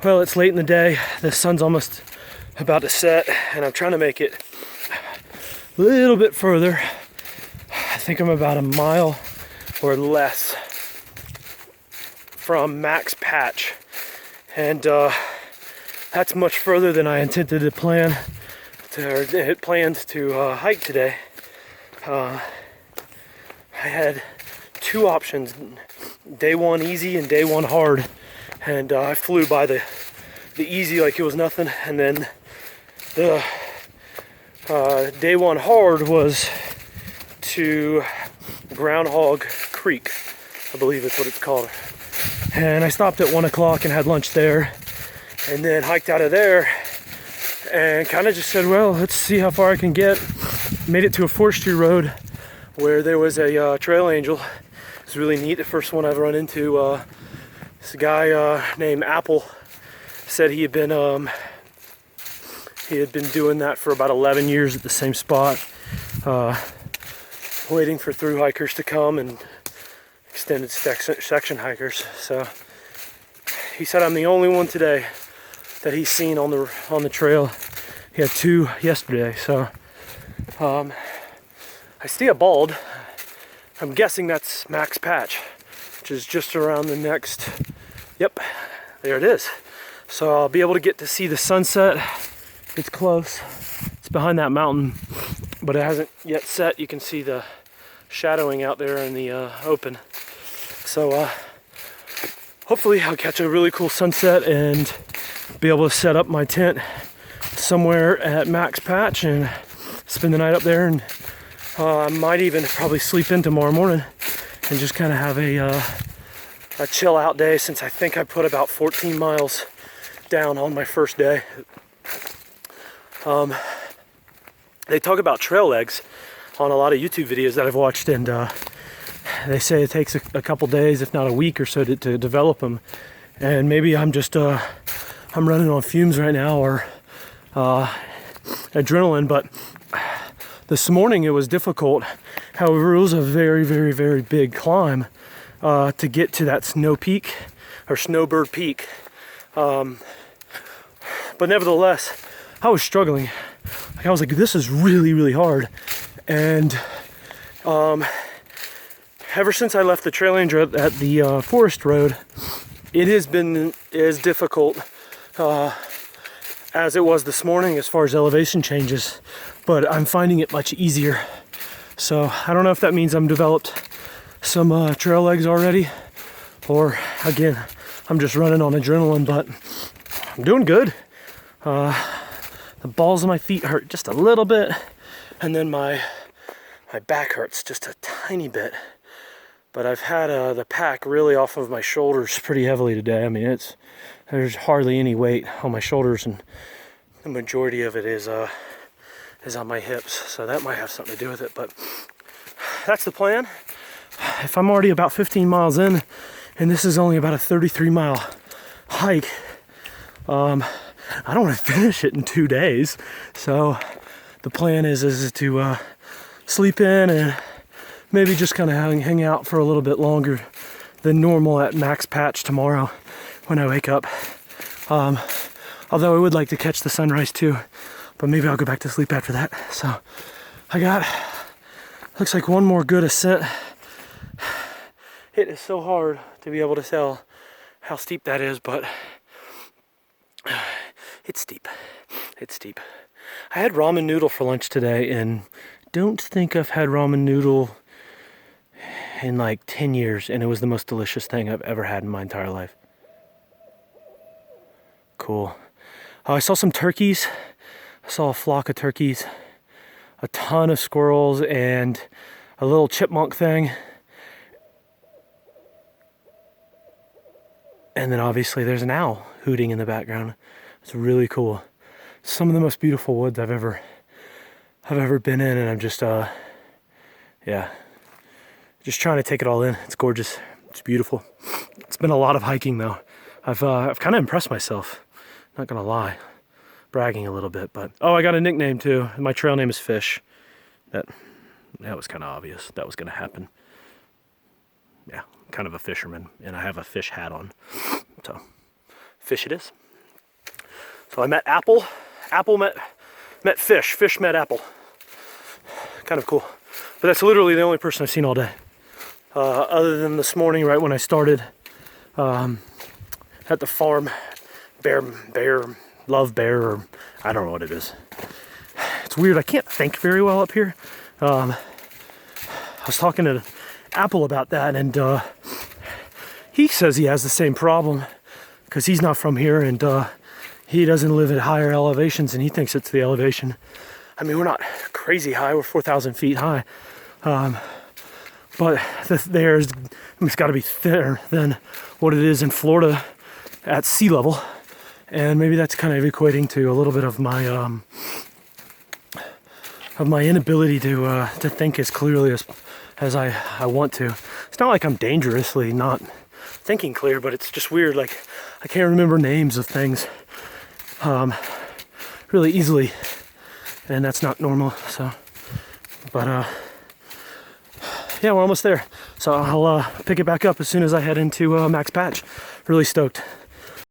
Well, it's late in the day. The sun's almost about to set, and I'm trying to make it a little bit further. I think I'm about a mile or less from Max Patch, and that's much further than I intended to planned to hike today. I had two options: day one easy and day one hard, and I flew by the easy like it was nothing, and then the day one hard was to Groundhog Creek, I believe it's what it's called. And I stopped at 1 o'clock and had lunch there, and then hiked out of there and kind of just said, well, let's see how far I can get. Made it to a forestry road where there was a trail angel. It's really neat. The first one I've run into. This guy named Apple said he had been doing that for about 11 years at the same spot, waiting for through hikers to come and extended section hikers. So he said I'm the only one today that he's seen on the trail. He had two yesterday. So I see a bald. I'm guessing that's Max Patch, which is just around the next. Yep, there it is. So I'll be able to get to see the sunset. It's close. It's behind that mountain, but it hasn't yet set. You can see the shadowing out there in the open. So hopefully I'll catch a really cool sunset and be able to set up my tent somewhere at Max Patch and spend the night up there. And I might even probably sleep in tomorrow morning and just kind of have a chill out day, since I think I put about 14 miles down on my first day. They talk about trail legs on a lot of YouTube videos that I've watched, and they say it takes a couple days, if not a week or so, to develop them. And maybe I'm just I'm running on fumes right now, or adrenaline. But this morning it was difficult. However, it was a very, very, very big climb to get to that snow peak, or Snowbird Peak. But nevertheless, I was struggling. I was like, this is really, really hard. And ever since I left the trail ranger at the forest road, it has been as difficult as it was this morning as far as elevation changes, but I'm finding it much easier. So I don't know if that means I'm developed some trail legs already, or again, I'm just running on adrenaline, but I'm doing good. The balls of my feet hurt just a little bit, and then my back hurts just a tiny bit. But I've had the pack really off of my shoulders pretty heavily today. I mean, there's hardly any weight on my shoulders, and the majority of it is on my hips. So that might have something to do with it. But that's the plan. If I'm already about 15 miles in, and this is only about a 33-mile hike, I don't want to finish it in 2 days. So the plan is to sleep in and maybe just kind of hang out for a little bit longer than normal at Max Patch tomorrow when I wake up. Although I would like to catch the sunrise too, but maybe I'll go back to sleep after that. So I got, looks like one more good ascent. It is so hard to be able to tell how steep that is, but it's steep. It's steep. I had ramen noodle for lunch today, and don't think I've had ramen noodle in like 10 years, and it was the most delicious thing I've ever had in my entire life. Cool. I saw some turkeys. I saw a flock of turkeys, a ton of squirrels, and a little chipmunk thing. And then obviously there's an owl hooting in the background. It's really cool. Some of the most beautiful woods I've ever been in, and I'm just just trying to take it all in. It's gorgeous. It's beautiful. It's been a lot of hiking though. I've kind of impressed myself. Not gonna lie, bragging a little bit, but I got a nickname too. My trail name is Fish. That was kind of obvious. That was gonna happen. Yeah, kind of a fisherman, and I have a fish hat on. So, fish it is. So I met Apple. Apple met Fish. Fish met Apple. Kind of cool. But that's literally the only person I've seen all day. Other than this morning, right when I started at the farm, love bear, or I don't know what it is. It's weird. I can't think very well up here. I was talking to Apple about that, and he says he has the same problem because he's not from here, and he doesn't live at higher elevations, and he thinks it's the elevation. I mean, we're not crazy high. We're 4,000 feet high. But it's got to be thinner than what it is in Florida at sea level. And maybe that's kind of equating to a little bit of my inability to think as clearly as I want to. It's not like I'm dangerously not thinking clear, but it's just weird. Like, I can't remember names of things really easily, and that's not normal. So, but yeah, we're almost there. So I'll pick it back up as soon as I head into Max Patch. Really stoked.